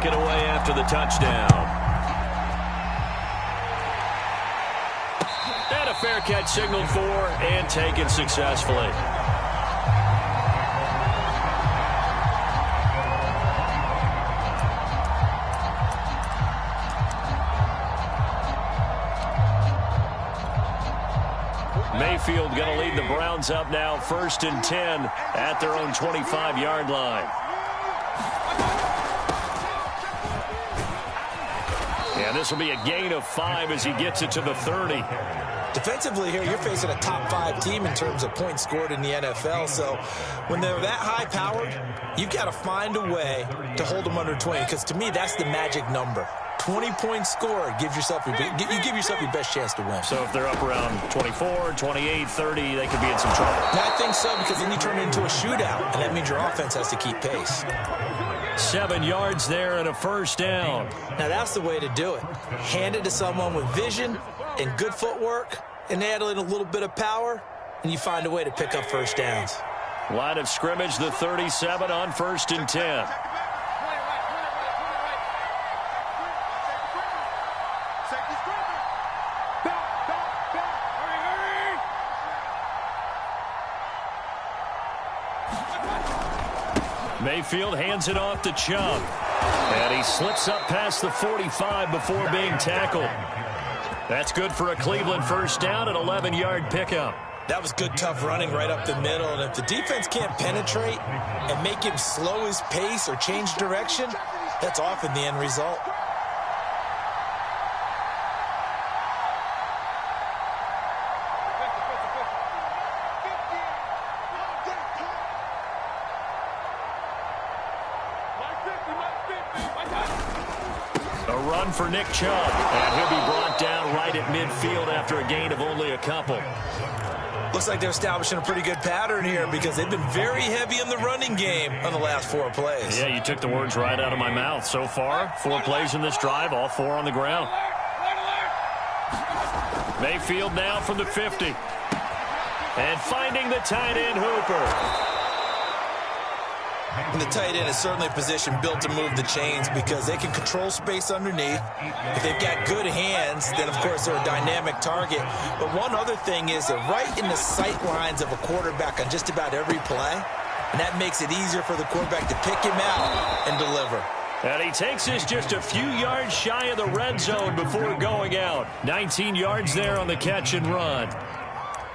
take it away after the touchdown. And a fair catch signaled for and taken successfully. Mayfield going to lead the Browns up now, 1st and 10 at their own 25-yard line. And this will be a gain of 5 as he gets it to the 30. Defensively here, you're facing a top 5 team in terms of points scored in the NFL. So when they're that high-powered, you've got to find a way to hold them under 20. Because to me, that's the magic number. 20 points scored gives yourself you give yourself your best chance to win. So if they're up around 24, 28, 30, they could be in some trouble. I think so, because then you turn it into a shootout, and that means your offense has to keep pace. 7 yards there and a 1st down. Now that's the way to do it. Hand it to someone with vision and good footwork, and add in a little bit of power, and you find a way to pick up 1st downs. Line of scrimmage, the 37 on 1st and 10. Mayfield hands it off to Chubb. And he slips up past the 45 before being tackled. That's good for a Cleveland 1st down, an 11-yard pickup. That was good, tough running right up the middle. And if the defense can't penetrate and make him slow his pace or change direction, that's often the end result. For Nick Chubb, and he'll be brought down right at midfield after a gain of only a couple. Looks like they're establishing a pretty good pattern here, because they've been very heavy in the running game on the last 4 plays. Yeah, you took the words right out of my mouth. So far, 4 plays in this drive, all 4 on the ground. Mayfield now from the 50. And finding the tight end, Hooper. And the tight end is certainly a position built to move the chains, because they can control space underneath. If they've got good hands, then of course they're a dynamic target. But one other thing is they're right in the sight lines of a quarterback on just about every play. And that makes it easier for the quarterback to pick him out and deliver. And he takes us just a few yards shy of the red zone before going out. 19 yards there on the catch and run.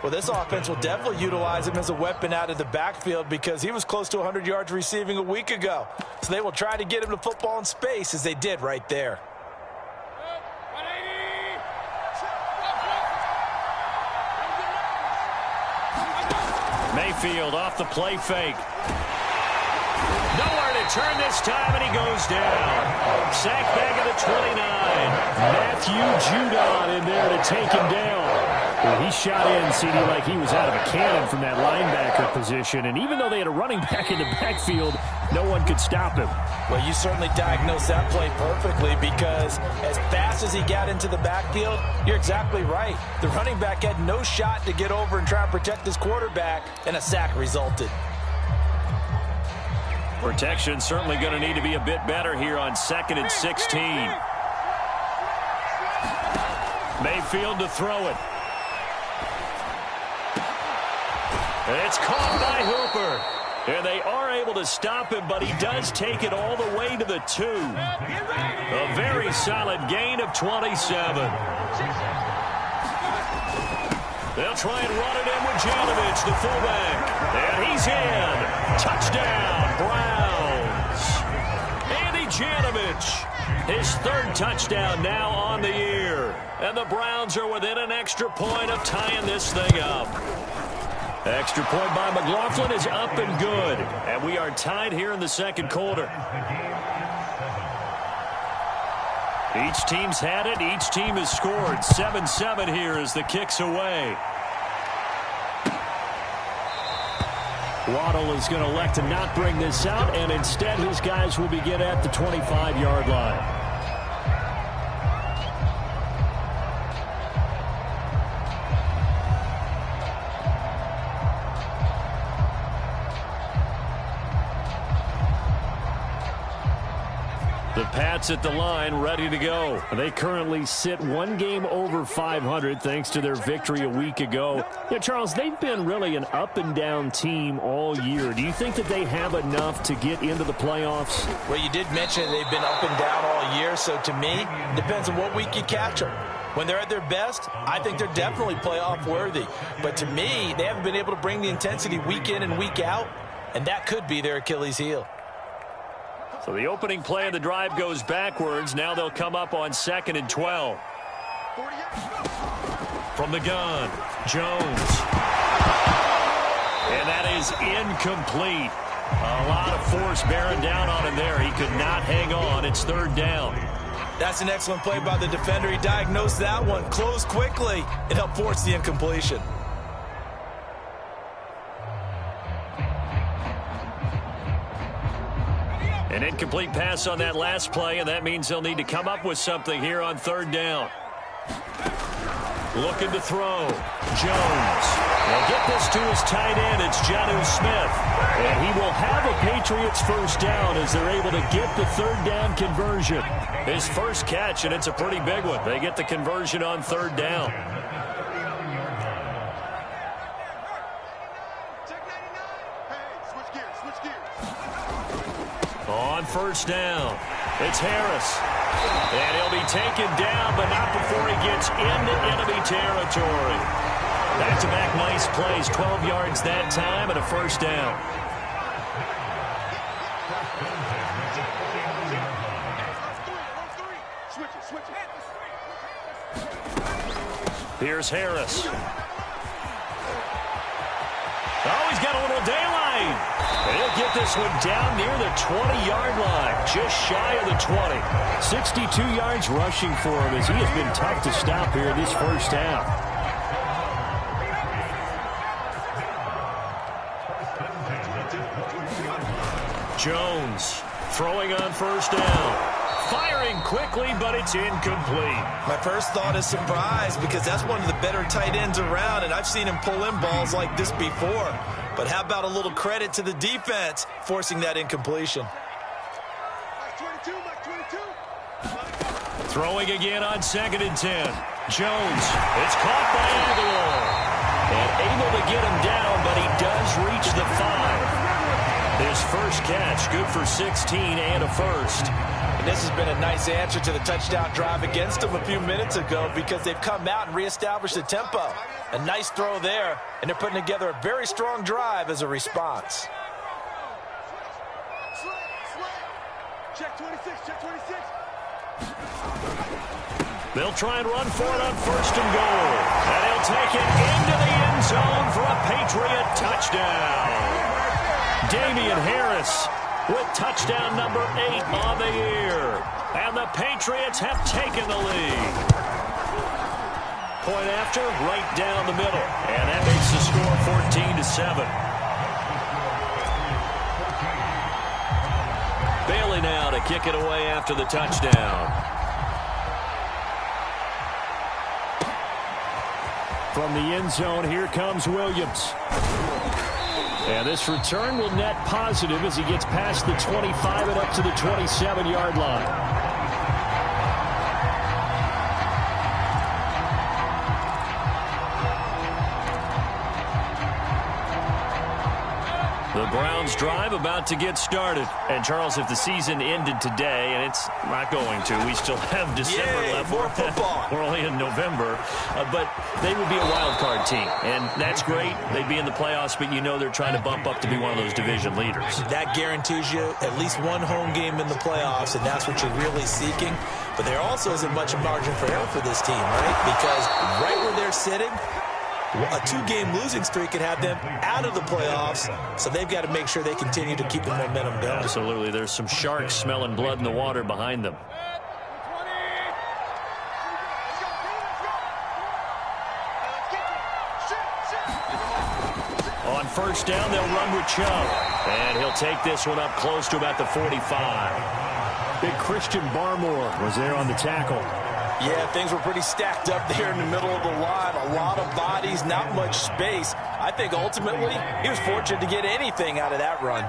Well, this offense will definitely utilize him as a weapon out of the backfield, because he was close to 100 yards receiving a week ago. So they will try to get him the football in space, as they did right there. Mayfield off the play fake. Nowhere to turn this time, and he goes down. Sack back at the 29. Matthew Judon in there to take him down. Well, he shot in, CD, like he was out of a cannon from that linebacker position. And even though they had a running back in the backfield, no one could stop him. Well, you certainly diagnosed that play perfectly, because as fast as he got into the backfield, you're exactly right. The running back had no shot to get over and try and protect his quarterback, and a sack resulted. Protection certainly going to need to be a bit better here on 2nd and 16. Mayfield to throw it. And it's caught by Hooper. And they are able to stop him, but he does take it all the way to the 2. A very solid gain of 27. They'll try and run it in with Janovich, the fullback. And he's in. Touchdown, Browns. Andy Janovich, his 3rd touchdown now on the year. And the Browns are within an extra point of tying this thing up. Extra point by McLaughlin is up and good. And we are tied here in the 2nd quarter. Each team's had it. Each team has scored. 7-7 here as the kick's away. Waddle is going to elect to not bring this out, and instead his guys will begin at the 25-yard line. The Pats at the line, ready to go. They currently sit one game over 500 thanks to their victory a week ago. Yeah, Charles, they've been really an up-and-down team all year. Do you think that they have enough to get into the playoffs? Well, you did mention they've been up and down all year, so to me, it depends on what week you catch them. When they're at their best, I think they're definitely playoff worthy. But to me, they haven't been able to bring the intensity week in and week out, and that could be their Achilles heel. So the opening play of the drive goes backwards. Now they'll come up on 2nd and 12. From the gun, Jones. And that is incomplete. A lot of force bearing down on him there. He could not hang on. It's 3rd down. That's an excellent play by the defender. He diagnosed that one, closed quickly, and helped force the incompletion. An incomplete pass on that last play, and that means they'll need to come up with something here on 3rd down. Looking to throw. Jones. Will get this to his tight end. It's Jonnu Smith. And he will have a Patriots first down as they're able to get the 3rd down conversion. His first catch, and it's a pretty big one. They get the conversion on 3rd down. On 1st down, it's Harris. And he'll be taken down, but not before he gets into enemy territory. Back-to-back nice plays, 12 yards that time and a 1st down. Here's Harris. Oh, he's got a little daylight. And he'll get this one down near the 20-yard line, just shy of the 20. 62 yards rushing for him as he has been tough to stop here this first half. Jones throwing on 1st down. Firing quickly, but it's incomplete. My first thought is surprise because that's one of the better tight ends around, and I've seen him pull in balls like this before. But how about a little credit to the defense forcing that incompletion? Throwing again on 2nd and 10. Jones. It's caught by Aguilar. And able to get him down, but he does reach the 5. His first catch, good for 16 and a 1st. And this has been a nice answer to the touchdown drive against them a few minutes ago because they've come out and reestablished the tempo. A nice throw there, and they're putting together a very strong drive as a response. Check 26, check 26. They'll try and run for it on 1st and goal. And he'll take it into the end zone for a Patriot touchdown. Damian Harris with touchdown number 8 on the year. And the Patriots have taken the lead. Point after, right down the middle. And that makes the score 14-7. Bailey now to kick it away after the touchdown. From the end zone, here comes Williams. And this return will net positive as he gets past the 25 and up to the 27-yard line. The Browns drive about to get started. And, Charles, if the season ended today, and it's not going to, we still have December left. More football. We're only in November. But they would be a wild card team. And that's great. They'd be in the playoffs, but you know they're trying to bump up to be one of those division leaders. That guarantees you at least one home game in the playoffs, and that's what you're really seeking. But there also isn't much margin for error for this team, right? Because right where they're sitting, a 2-game losing streak could have them out of the playoffs, so they've got to make sure they continue to keep the momentum going. Absolutely. There's some sharks smelling blood in the water behind them. On 1st down, they'll run with Chubb. And he'll take this one up close to about the 45. Big Christian Barmore was there on the tackle. Yeah, things were pretty stacked up there in the middle of the line. A lot of bodies, not much space. I think ultimately he was fortunate to get anything out of that run.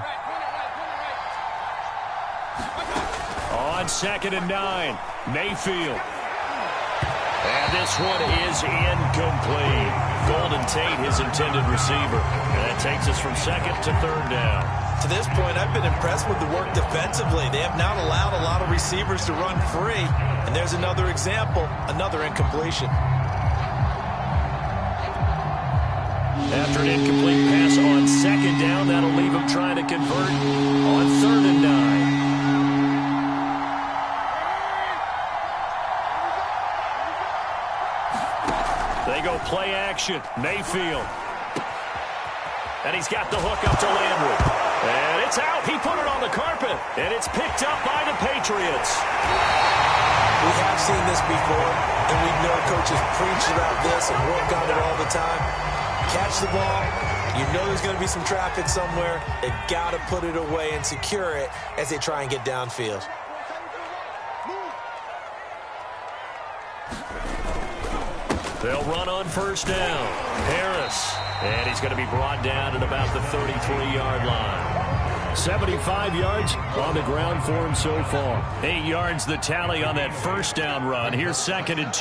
On On 2nd and 9, Mayfield. And this one is incomplete. Golden Tate, his intended receiver. And that takes us from 2nd to 3rd down. To this point, I've been impressed with the work defensively. They have not allowed a lot of receivers to run free. And there's another example, another incompletion. After an incomplete pass on 2nd down, that'll leave him trying to convert on 3rd and 9. They go play action. Mayfield. And he's got the hook up to Landry. And it's out. He put it on the carpet. And it's picked up by the Patriots. We have seen this before, and we know coaches preach about this and work on it all the time. Catch the ball. You know there's going to be some traffic somewhere. They've got to put it away and secure it as they try and get downfield. They'll run on 1st down. Harris. And he's going to be brought down at about the 33-yard line. 75 yards on the ground for him so far. 8 yards the tally on that 1st down run. Here's 2nd and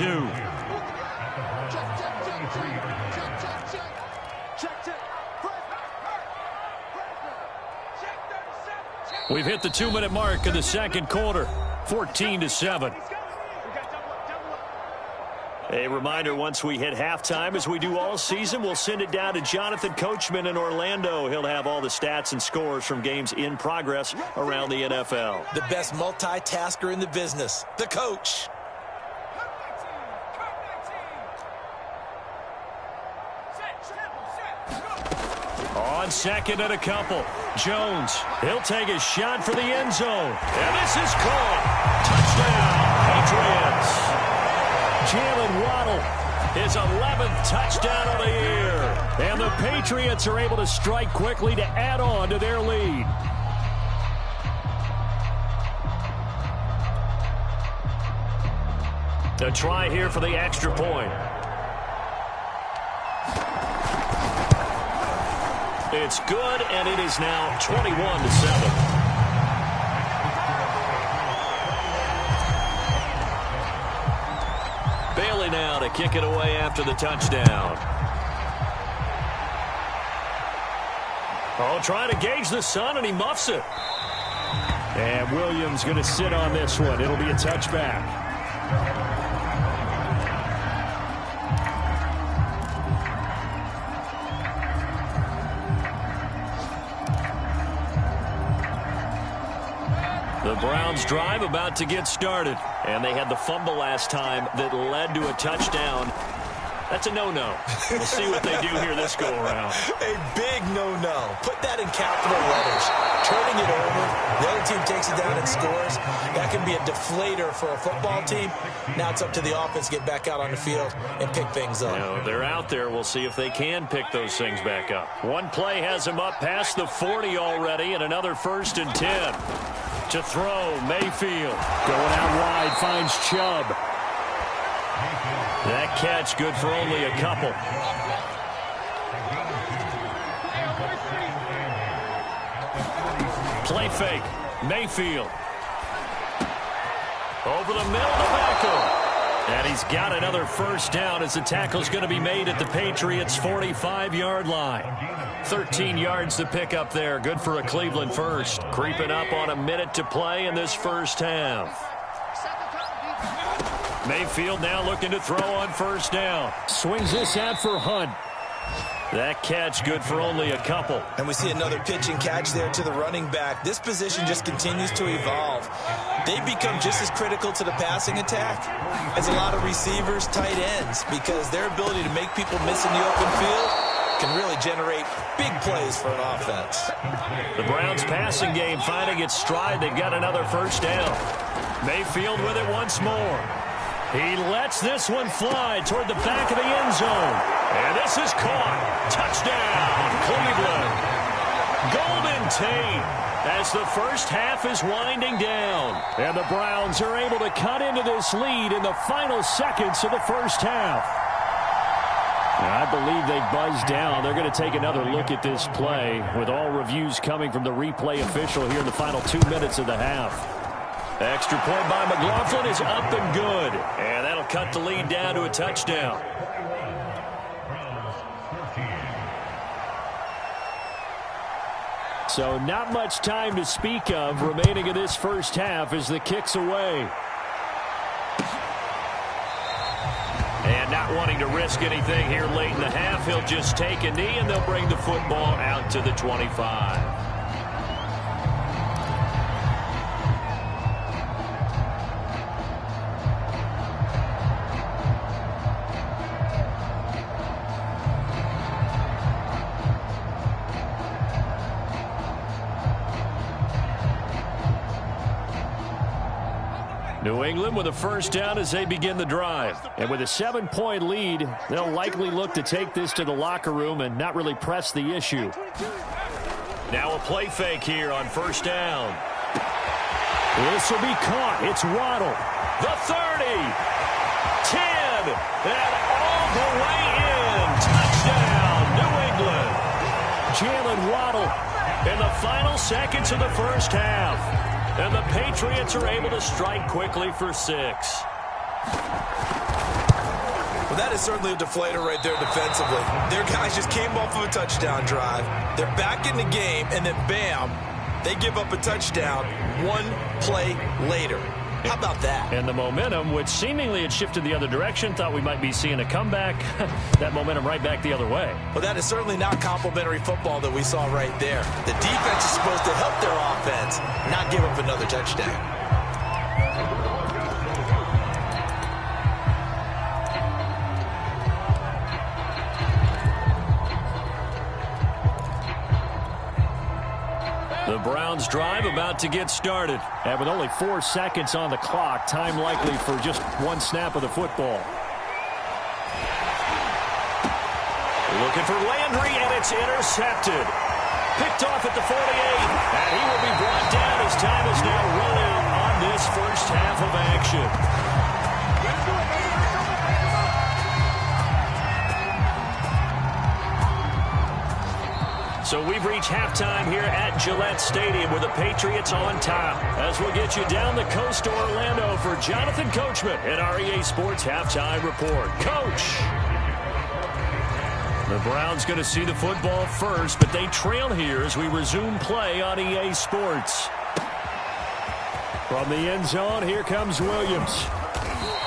2. We've hit the 2-minute mark in the 2nd quarter. 14-7. A reminder, once we hit halftime, as we do all season, we'll send it down to Jonathan Coachman in Orlando. He'll have all the stats and scores from games in progress around the NFL. The best multitasker in the business, the coach. On 2nd and a couple, Jones. He'll take a shot for the end zone. And this is caught. Touchdown, Patriots. Jalen Waddle, his 11th touchdown of the year. And the Patriots are able to strike quickly to add on to their lead. A try here for the extra point. It's good, and it is now 21-7. Bailey now to kick it away after the touchdown. Oh, trying to gauge the sun, and he muffs it. And Williams going to sit on this one. It'll be a touchback. The Browns drive about to get started. And they had the fumble last time that led to a touchdown. That's a no-no. We'll see what they do here this go-around. A big no-no. Put that in capital letters. Turning it over. The other team takes it down and scores. That can be a deflator for a football team. Now it's up to the offense to get back out on the field and pick things up. You know, they're out there. We'll see if they can pick those things back up. One play has them up past the 40 already, and another 1st and 10. To throw, Mayfield. Going out wide, finds Chubb. That catch good for only a couple. Play fake, Mayfield. Over the middle to Beckham. And he's got another 1st down as the tackle's going to be made at the Patriots' 45-yard line. 13 yards to pick up there. Good for a Cleveland first. Creeping up on a minute to play in this 1st half. Mayfield now looking to throw on 1st down. Swings this out for Hunt. That catch good for only a couple. And we see another pitch and catch there to the running back. This position just continues to evolve. They become just as critical to the passing attack as a lot of receivers, tight ends, because their ability to make people miss in the open field can really generate big plays for an offense. The Browns passing game finding its stride. They've got another 1st down. Mayfield with it once more. He lets this one fly toward the back of the end zone. And this is caught. Touchdown, Cleveland. Golden Tate as the 1st half is winding down. And the Browns are able to cut into this lead in the final seconds of the 1st half. I believe they buzzed down. They're going to take another look at this play with all reviews coming from the replay official here in the final 2 minutes of the half. Extra point by McLaughlin is up and good. And that'll cut the lead down to a touchdown. So not much time to speak of remaining in this first half as the kick's away. And not wanting to risk anything here late in the half, he'll just take a knee and they'll bring the football out to the 25. New England with a first down as they begin the drive. And with a 7-point lead, they'll likely look to take this to the locker room and not really press the issue. Now a play fake here on first down. This will be caught. It's Waddle. The 30, 10, and all the way in. Touchdown, New England. Jalen Waddle In the final seconds of the first half. And the Patriots are able to strike quickly for 6. Well, that is certainly a deflator right there defensively. Their guys just came off of a touchdown drive. They're back in the game, and then bam, they give up a touchdown 1 play later. How about that? And the momentum, which seemingly had shifted the other direction, thought we might be seeing a comeback. That momentum right back the other way. Well, that is certainly not complimentary football that we saw right there. The defense is supposed to help their offense, not give up another touchdown. The Browns drive about to get started. And with only 4 seconds on the clock, time likely for just 1 snap of the football. Looking for Landry, and it's intercepted. Picked off at the 48, and he will be brought down as time is now run out on this first half of action. So we've reached halftime here at Gillette Stadium with the Patriots on top. As we'll get you down the coast to Orlando for Jonathan Coachman at our EA Sports Halftime Report. Coach! The Browns going to see the football first, but they trail here as we resume play on EA Sports. From the end zone, here comes Williams.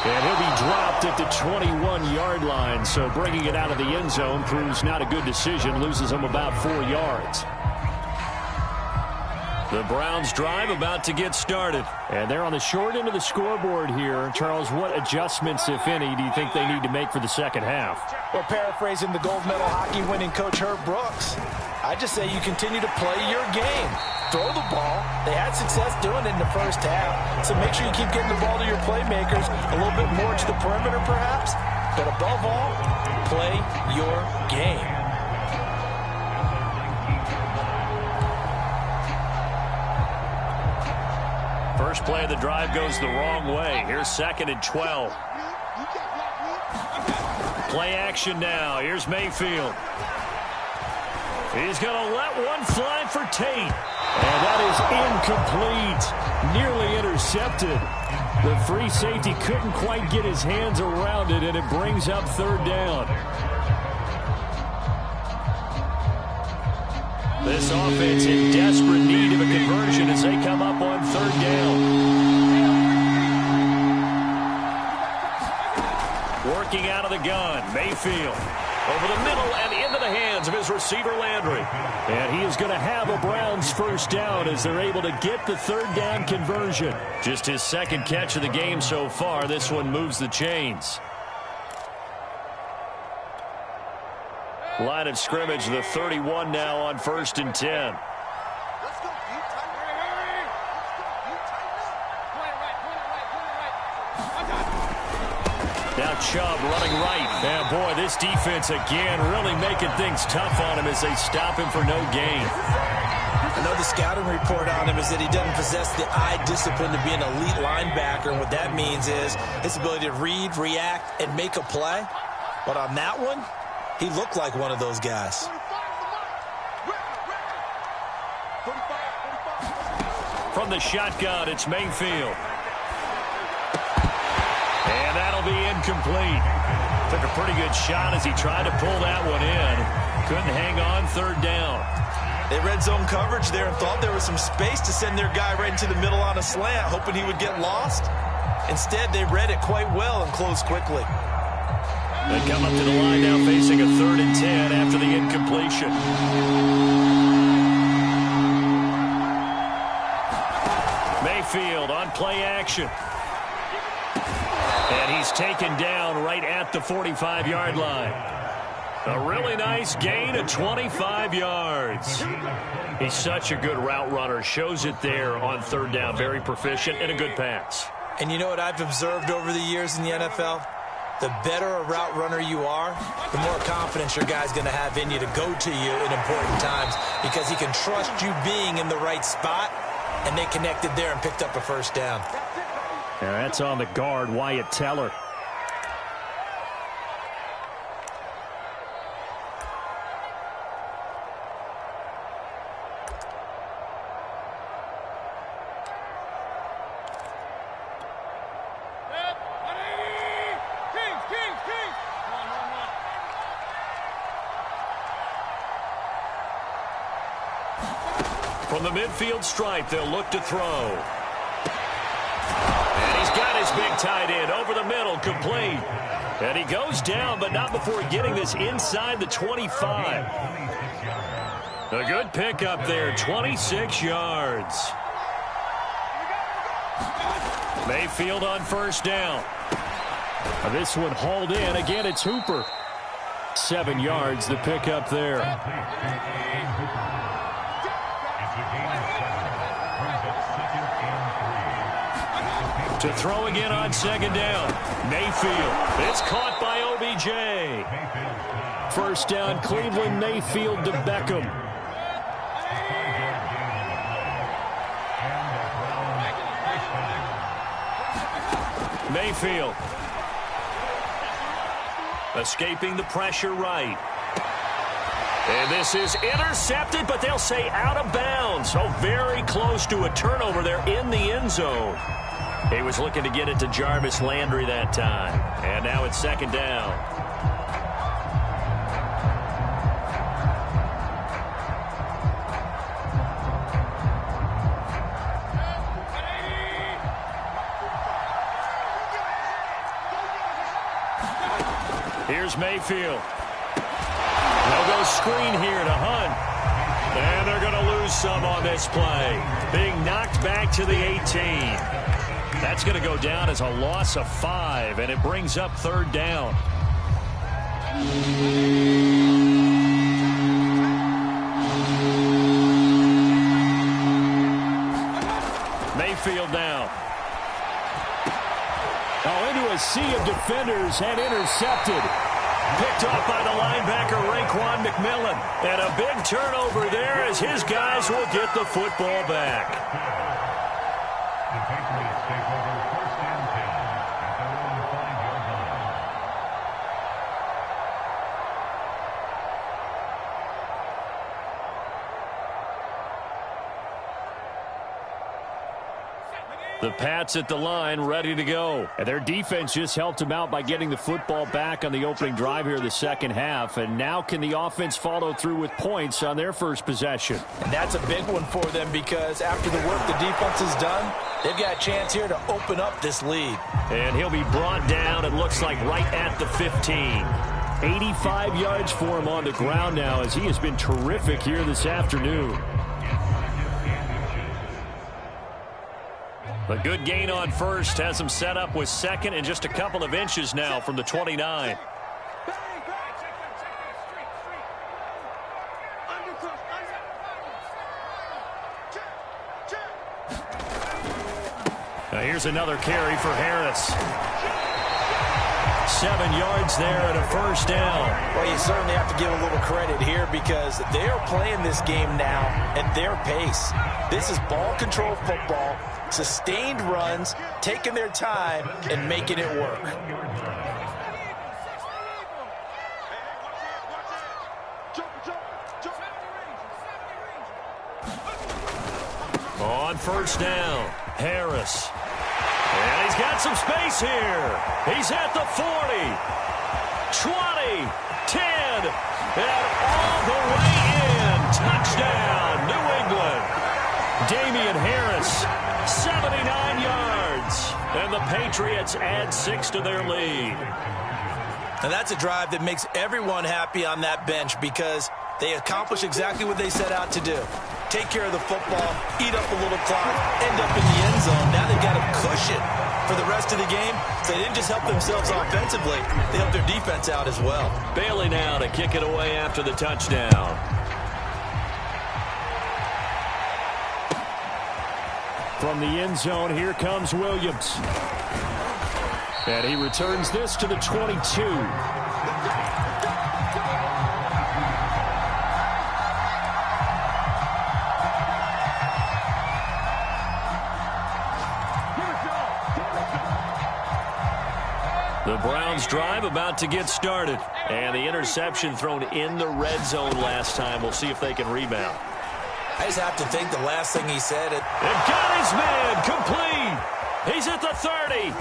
And he'll be dropped at the 21-yard line, so bringing it out of the end zone proves not a good decision, loses him about 4 yards. The Browns drive about to get started. And they're on the short end of the scoreboard here. Charles, what adjustments, if any, do you think they need to make for the second half? Well, paraphrasing the gold medal hockey winning coach Herb Brooks, I just say you continue to play your game. Throw the ball. They had success doing it in the first half. So make sure you keep getting the ball to your playmakers, a little bit more to the perimeter perhaps. But above all, play your game. First play of the drive goes the wrong way. Here's 2nd and 12. Play action now. Here's Mayfield. He's going to let one fly for Tate. And that is incomplete. Nearly intercepted. The free safety couldn't quite get his hands around it, and it brings up 3rd down. This offense in desperate need of a conversion as they come up on 3rd down. Working out of the gun, Mayfield. Over the middle and into the hands of his receiver, Landry. And he is going to have a Browns first down as they're able to get the 3rd down conversion. Just his 2nd catch of the game so far. This one moves the chains. Line of scrimmage, the 31 now on 1st and 10. Now Chubb running right. And boy, this defense again really making things tough on him as they stop him for no gain. I know the scouting report on him is that he doesn't possess the eye discipline to be an elite linebacker. And what that means is his ability to read, react, and make a play. But on that one, he looked like one of those guys. from the shotgun. It's Mayfield. And that'll be incomplete. Took a pretty good shot as he tried to pull that one in. Couldn't hang on third down. They red zone coverage there and thought there was some space to send their guy right into the middle on a slant, hoping he would get lost. Instead, they read it quite well and closed quickly. They come up to the line now facing a 3rd and 10 after the incompletion. Mayfield on play action. And he's taken down right at the 45-yard line. A really nice gain of 25 yards. He's such a good route runner. Shows it there on 3rd down. Very proficient and a good pass. And you know what I've observed over the years in the NFL? The better a route runner you are, the more confidence your guy's going to have in you to go to you in important times because he can trust you being in the right spot, and they connected there and picked up a 1st down. Yeah, that's on the guard, Wyatt Teller. From the midfield stripe, they'll look to throw. And he's got his big tight end over the middle, complete. And he goes down, but not before getting this inside the 25. A good pickup there, 26 yards. Mayfield on 1st down. This one hauled in. Again, it's Hooper. 7 yards, the pickup there. To throw again on 2nd down. Mayfield. It's caught by OBJ. 1st down, Cleveland. Mayfield to Beckham. Mayfield. Escaping the pressure right. And this is intercepted, but they'll say out of bounds. So very close to a turnover there in the end zone. He was looking to get it to Jarvis Landry that time. And now it's 2nd down. Here's Mayfield. They'll go screen here to Hunt. And they're going to lose some on this play. Being knocked back to the 18. That's going to go down as a loss of 5, and it brings up 3rd down. Mayfield now. Oh, into a sea of defenders and intercepted. Picked off by the linebacker, Raekwon McMillan. And a big turnover there as his guys will get the football back. The Pats at the line, ready to go. And their defense just helped them out by getting the football back on the opening drive here in the 2nd half. And now can the offense follow through with points on their first possession? And that's a big one for them because after the work the defense has done, they've got a chance here to open up this lead. And he'll be brought down, it looks like, right at the 15. 85 yards for him on the ground now as he has been terrific here this afternoon. A good gain on 1st has him set up with 2nd and just a couple of inches now from the 29. Now here's another carry for Harris. 7 yards there and a 1st down. Well, you certainly have to give a little credit here because they are playing this game now at their pace. This is ball control football, sustained runs, taking their time, and making it work. On first down, Harris. And he's got some space here. He's at the 40, 20, 10, and all the way in. Touchdown, New England. Damian Harris, 79 yards. And the Patriots add 6 to their lead. And that's a drive that makes everyone happy on that bench because they accomplish exactly what they set out to do. Take care of the football, eat up a little clock, end up in the end zone. Now they've got a cushion for the rest of the game. So they didn't just help themselves offensively, they helped their defense out as well. Bailey now to kick it away after the touchdown. From the end zone, here comes Williams. And he returns this to the 22. The Browns drive about to get started. And the interception thrown in the red zone last time. We'll see if they can rebound. I just have to think the last thing he said. And got his man complete. He's at the 30.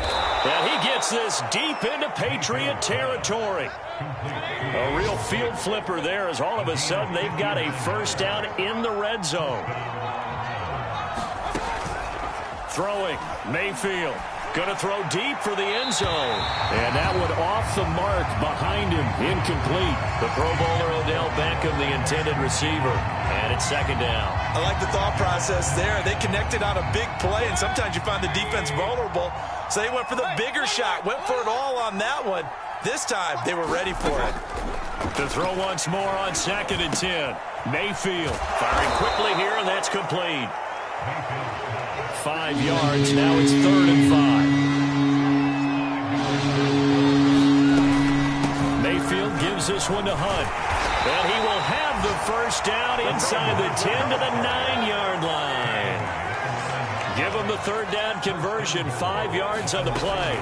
And he gets this deep into Patriot territory. A real field flipper there as all of a sudden they've got a first down in the red zone. Throwing, Mayfield. Going to throw deep for the end zone. And that one off the mark behind him. Incomplete. The Pro Bowler Odell Beckham, the intended receiver. And it's second down. I like the thought process there. They connected on a big play, and sometimes you find the defense vulnerable. So they went for the bigger shot, went for it all on that one. This time, they were ready for it. To throw once more on 2nd and 10. Mayfield firing quickly here, and that's complete. 5 yards. Now it's 3rd and 5. Mayfield gives this one to Hunt. And he will have the first down inside the 10 to the 9-yard line. Give him the 3rd down conversion. 5 yards on the play.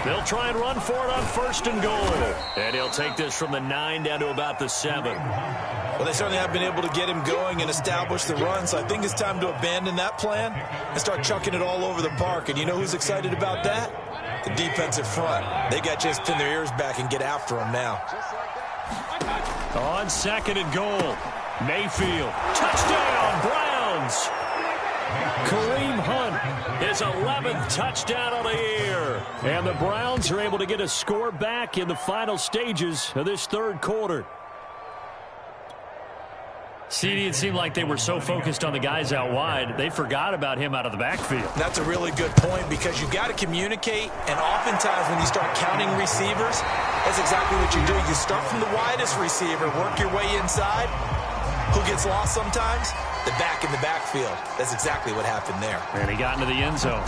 They'll try and run for it on 1st and goal. And he'll take this from the 9 down to about the 7. Well, they certainly have been able to get him going and establish the run, so I think it's time to abandon that plan and start chucking it all over the park. And you know who's excited about that? The defensive front. They got to just pin their ears back and get after him now. On 2nd and goal, Mayfield. Touchdown, Browns. Kareem Hunt, his 11th touchdown of the year. And the Browns are able to get a score back in the final stages of this 3rd quarter. CD, it seemed like they were so focused on the guys out wide, they forgot about him out of the backfield. That's a really good point because you got to communicate, and oftentimes when you start counting receivers, that's exactly what you do. You start from the widest receiver, work your way inside. Who gets lost sometimes? The back in the backfield. That's exactly what happened there. And he got into the end zone.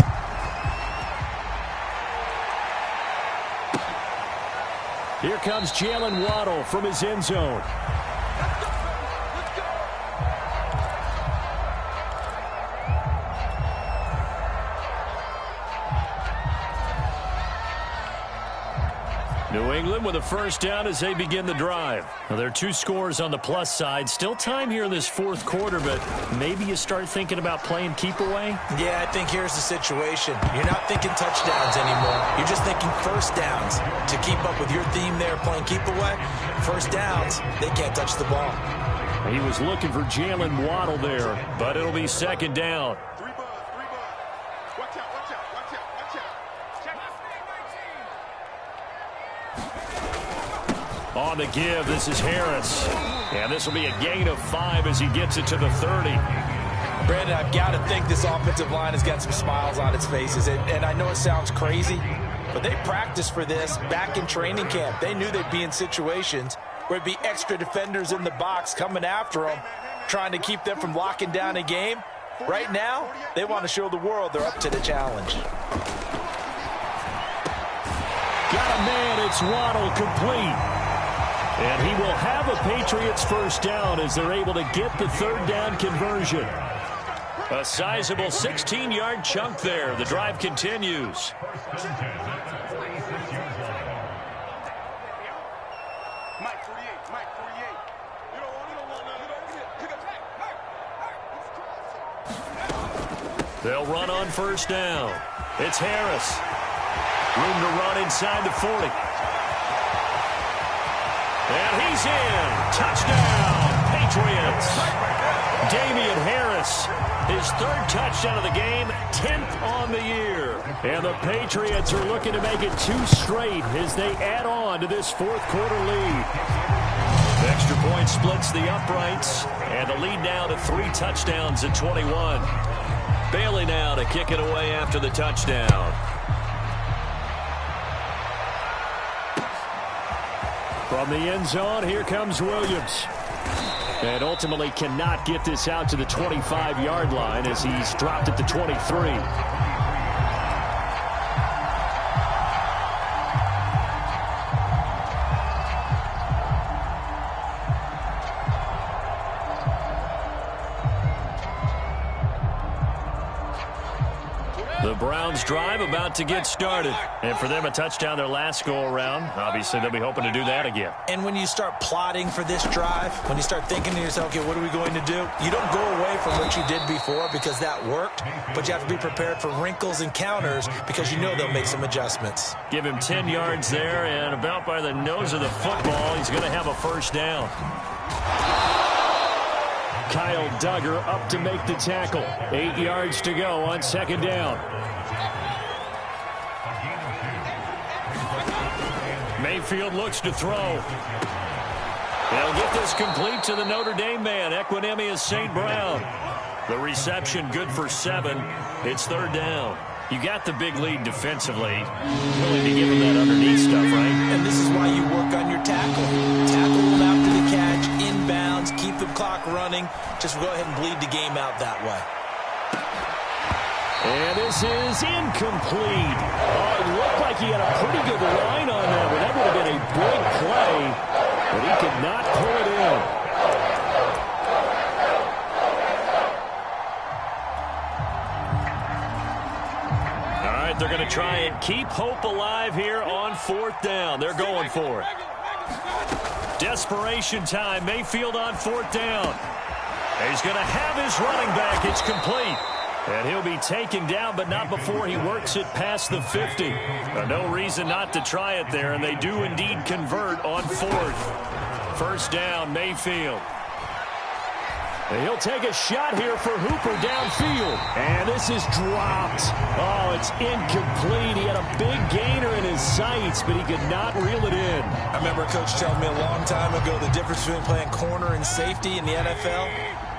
Here comes Jalen Waddle from his end zone. New England with a first down as they begin the drive. Now, there are 2 scores on the plus side. Still time here in this 4th quarter, but maybe you start thinking about playing keep away? Yeah, I think here's the situation. You're not thinking touchdowns anymore. You're just thinking first downs. To keep up with your theme there, playing keep away, first downs, they can't touch the ball. He was looking for Jalen Waddle there, but it'll be second down. Watch out, watch out, watch out, watch out. On the give, this is Harris. And this will be a gain of 5 as he gets it to the 30. Brandon, I've got to think this offensive line has got some smiles on its faces. And I know it sounds crazy, but they practiced for this back in training camp. They knew they'd be in situations where it'd be extra defenders in the box coming after them, trying to keep them from locking down a game. Right now, they want to show the world they're up to the challenge. got a man. It's Waddle complete. And he will have a Patriots first down as they're able to get the 3rd down conversion. A sizable 16-yard chunk there. The drive continues. Mike 48, Mike 48. You don't want none. Pick up. They'll run on first down. It's Harris. Room to run inside the 40. And he's in. Touchdown, Patriots. Damian Harris, his third touchdown of the game, 10th on the year. And the Patriots are looking to make it 2 straight as they add on to this fourth quarter lead. The extra point splits the uprights, and the lead now to 3 touchdowns at 21. Bailey now to kick it away after the touchdown. From the end zone, here comes Williams. And ultimately cannot get this out to the 25-yard line as he's dropped at the 23. The Browns drive about to get started. And for them, a touchdown their last go-around. Obviously, they'll be hoping to do that again. And when you start plotting for this drive, when you start thinking to yourself, okay, what are we going to do? You don't go away from what you did before because that worked, but you have to be prepared for wrinkles and counters because you know they'll make some adjustments. Give him 10 yards there, and about by the nose of the football, he's going to have a first down. Kyle Duggar up to make the tackle. 8 yards to go on second down. Mayfield looks to throw. They'll get this complete to the Notre Dame man, Equinemius St. Brown. The reception good for 7. It's third down. You got the big lead defensively. Willing to give him that underneath stuff, right? And this is why you work on your tackle. Tackle them after the catch, inbounds, keep the clock running. Just go ahead and bleed the game out that way. And this is incomplete. Oh, it looked like he had a pretty good line on that one. That would have been a big play, but he could not pull it in. All right, they're going to try and keep hope alive here on fourth down. They're going for it. Desperation time. Mayfield on fourth down. He's going to have his running back. It's complete. And he'll be taken down, but not before he works it past the 50. No reason not to try it there, and they do indeed convert on fourth. First down, Mayfield. And he'll take a shot here for Hooper downfield. And this is dropped. Oh, it's incomplete. He had a big gainer in his sights, but he could not reel it in. I remember Coach telling me a long time ago the difference between playing corner and safety in the NFL.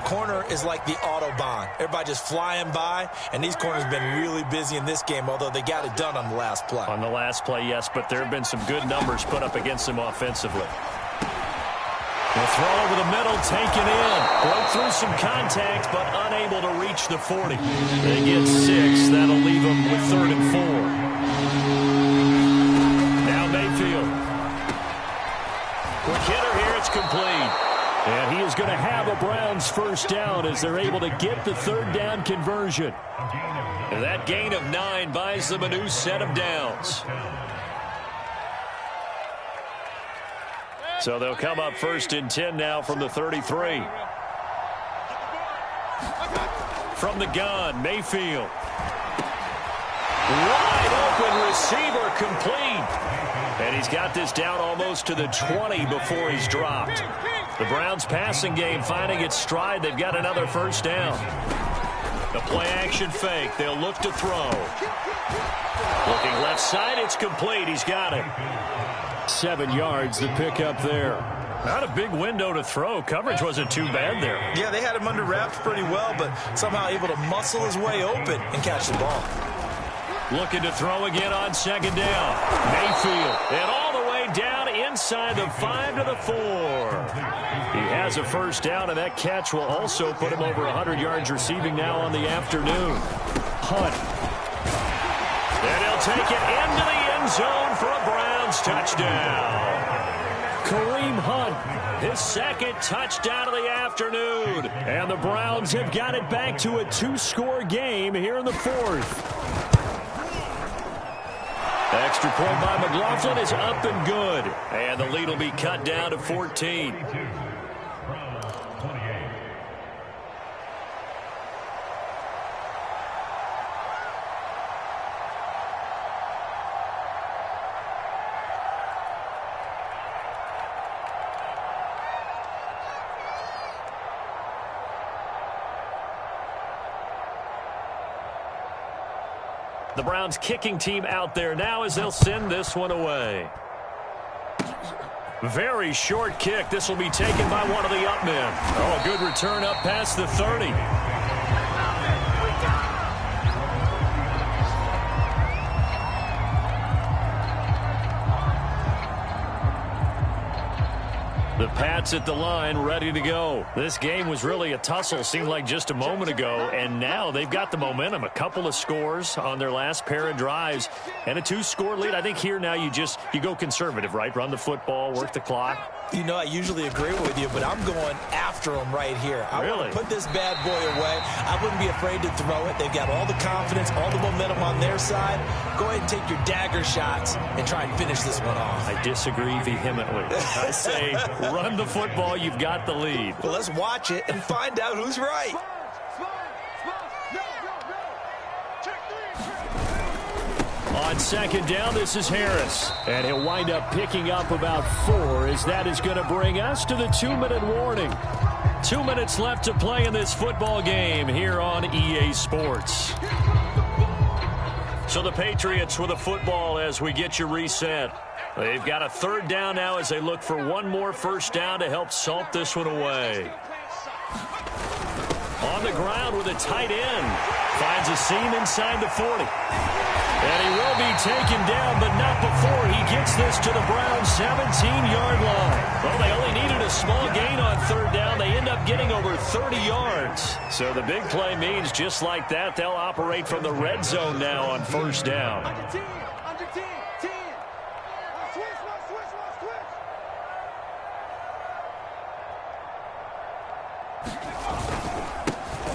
Corner is like the Autobahn. Everybody just flying by, and these corners have been really busy in this game, although they got it done on the last play. On the last play, yes, but there have been some good numbers put up against them offensively. The throw over the middle, taken in. Broke through some contact, but unable to reach the 40. They get 6. That'll leave them with 3rd and 4. Now Mayfield. Quick hitter here, it's complete. And he is going to have a Browns first down as they're able to get the third down conversion. And that gain of 9 buys them a new set of downs. So they'll come up 1st and 10 now from the 33. From the gun, Mayfield. Wide open receiver, complete. And he's got this down almost to the 20 before he's dropped. The Browns passing game finding its stride. They've got another first down. The play action fake. They'll look to throw. Looking left side, it's complete. He's got it. 7 yards to pick up there. Not a big window to throw. Coverage wasn't too bad there. Yeah, they had him under wraps pretty well, but somehow able to muscle his way open and catch the ball. Looking to throw again on second down. Mayfield. And all the way down inside the 5 to the 4. He has a first down, and that catch will also put him over 100 yards receiving now on the afternoon. Hunt. And he'll take it into the end zone for a Browns touchdown. Kareem Hunt, his 2nd touchdown of the afternoon. And the Browns have got it back to a 2-score game here in the 4th. Extra point by McLaughlin is up and good. And the lead will be cut down to 14. The Browns kicking team out there now as they'll send this one away. Very short kick. This will be taken by one of the up men. Oh, good return up past the 30. The Pats at the line, ready to go. This game was really a tussle, seemed like just a moment ago, and now they've got the momentum. A couple of scores on their last pair of drives, and a 2-score lead. I think here now you go conservative, right? Run the football, work the clock. You know, I usually agree with you, but I'm going after them right here. I want to put this bad boy away. I wouldn't be afraid to throw it. They've got all the confidence, all the momentum on their side. Go ahead and take your dagger shots and try and finish this one off. I disagree vehemently. I say run the football. You've got the lead. Well, let's watch it and find out who's right. On second down, this is Harris. And he'll wind up picking up about 4 as that is going to bring us to the 2-minute warning. 2 minutes left to play in this football game here on EA Sports. So the Patriots with a football as we get you reset. They've got a 3rd down now as they look for one more first down to help salt this one away. On the ground with a tight end. Finds a seam inside the 40. And he will be taken down, but not before he gets this to the Browns' 17-yard line. Well, they only needed a small gain on 3rd down. They end up getting over 30 yards. So the big play means just like that, they'll operate from the red zone now on 1st down.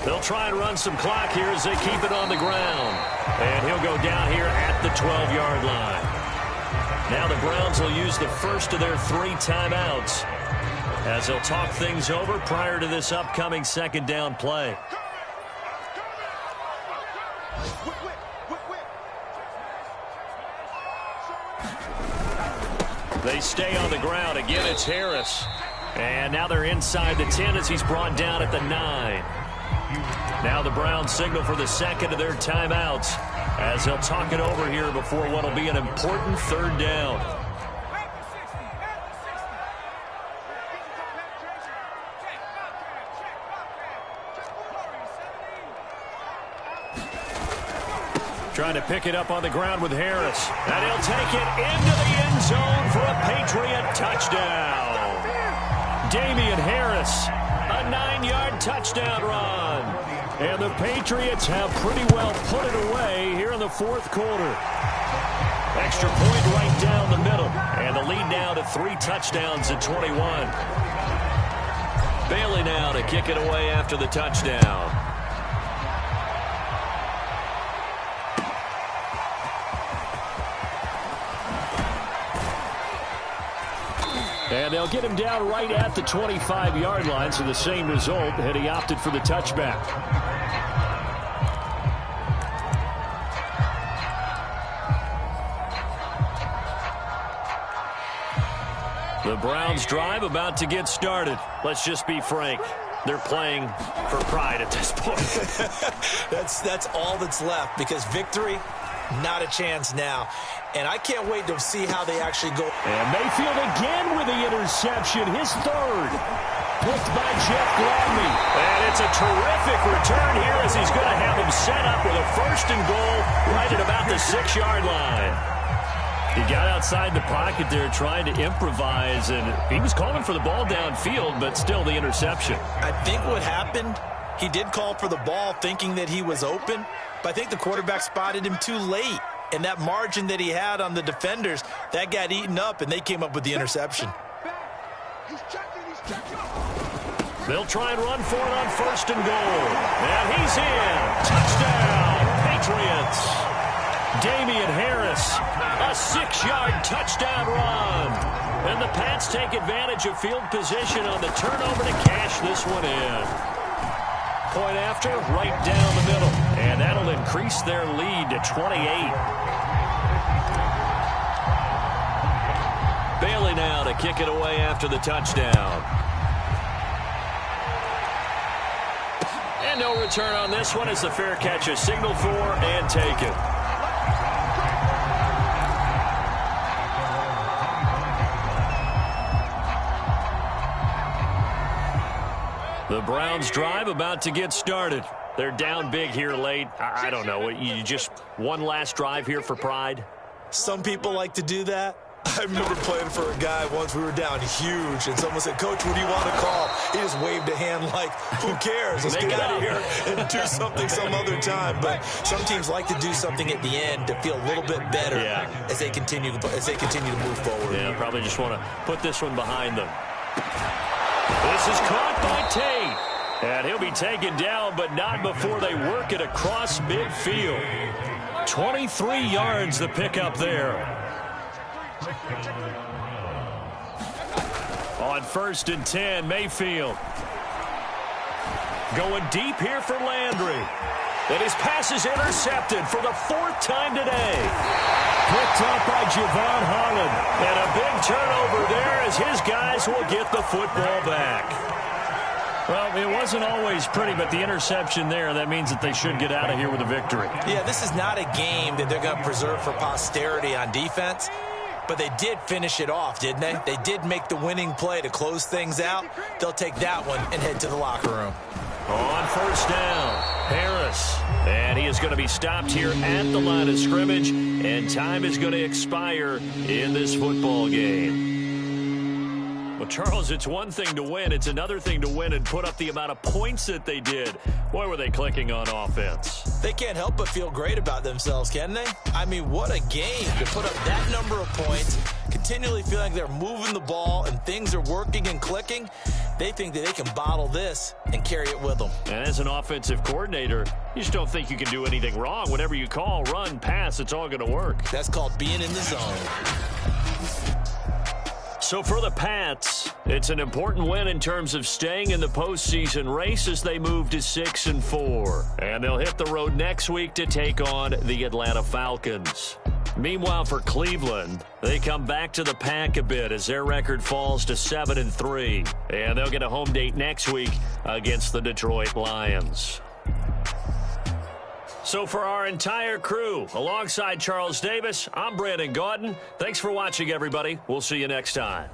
They'll try and run some clock here as they keep it on the ground. And he'll go down here at the 12-yard line. Now the Browns will use the first of their 3 timeouts as they'll talk things over prior to this upcoming 2nd down play. They stay on the ground. Again, it's Harris. And now they're inside the 10 as he's brought down at the 9. Now the Browns signal for the 2nd of their timeouts as they'll talk it over here before what will be an important 3rd down. Trying to pick it up on the ground with Harris. And he'll take it into the end zone for a Patriot touchdown. Damian Harris, a 9-yard touchdown run. And the Patriots have pretty well put it away here in the 4th quarter. Extra point right down the middle. And the lead now to 3 touchdowns at 21. Bailey now to kick it away after the touchdown. And they'll get him down right at the 25-yard line, so the same result had he opted for the touchback. The Browns drive about to get started. Let's just be frank. They're playing for pride at this point. That's all that's left, because victory, not a chance now. And I can't wait to see how they actually go. And Mayfield again with the interception, his 3rd. Picked by Jeff Gladney. And it's a terrific return here as he's going to have him set up with a 1st and goal right at about the 6-yard line. He got outside the pocket there trying to improvise, and he was calling for the ball downfield, but still the interception. I think what happened, he did call for the ball thinking that he was open, but I think the quarterback spotted him too late. And that margin that he had on the defenders, that got eaten up, and they came up with the interception. They'll try and run for it on 1st and goal. And he's in. Touchdown, Patriots. Damian Harris, a 6-yard touchdown run. And the Pats take advantage of field position on the turnover to cash this one in. Point after, right down the middle. And that'll increase their lead to 28. Bailey now to kick it away after the touchdown. And no return on this one as the fair catch is signaled for and taken. The Browns drive about to get started. They're down big here late. I don't know. You just one last drive here for pride? Some people like to do that. I remember playing for a guy once. We were down huge, and someone said, "Coach, what do you want to call?" He just waved a hand like, "Who cares? Let's get out of here and do something some other time." But some teams like to do something at the end to feel a little bit better as they continue to move forward. Yeah, probably just want to put this one behind them. This is caught by Tate. And he'll be taken down, but not before they work it across midfield. 23 yards the pickup there. On 1st and 10, Mayfield. Going deep here for Landry. And his pass is intercepted for the 4th time today. Picked up by Javon Holland. And a big turnover there as his guys will get the football back. Well, it wasn't always pretty, but the interception there, that means that they should get out of here with a victory. Yeah, this is not a game that they're going to preserve for posterity on defense, but they did finish it off, didn't they? They did make the winning play to close things out. They'll take that one and head to the locker room. On 1st down, Harris. And he is going to be stopped here at the line of scrimmage, and time is going to expire in this football game. Well, Charles, it's one thing to win. It's another thing to win and put up the amount of points that they did. Boy, were they clicking on offense. They can't help but feel great about themselves, can they? I mean, what a game to put up that number of points, continually feeling like they're moving the ball and things are working and clicking. They think that they can bottle this and carry it with them. And as an offensive coordinator, you just don't think you can do anything wrong. Whatever you call, run, pass, it's all going to work. That's called being in the zone. So for the Pats, it's an important win in terms of staying in the postseason race as they move to 6-4. And they'll hit the road next week to take on the Atlanta Falcons. Meanwhile, for Cleveland, they come back to the pack a bit as their record falls to 7-3. And they'll get a home date next week against the Detroit Lions. So for our entire crew, alongside Charles Davis, I'm Brandon Gaudin. Thanks for watching, everybody. We'll see you next time.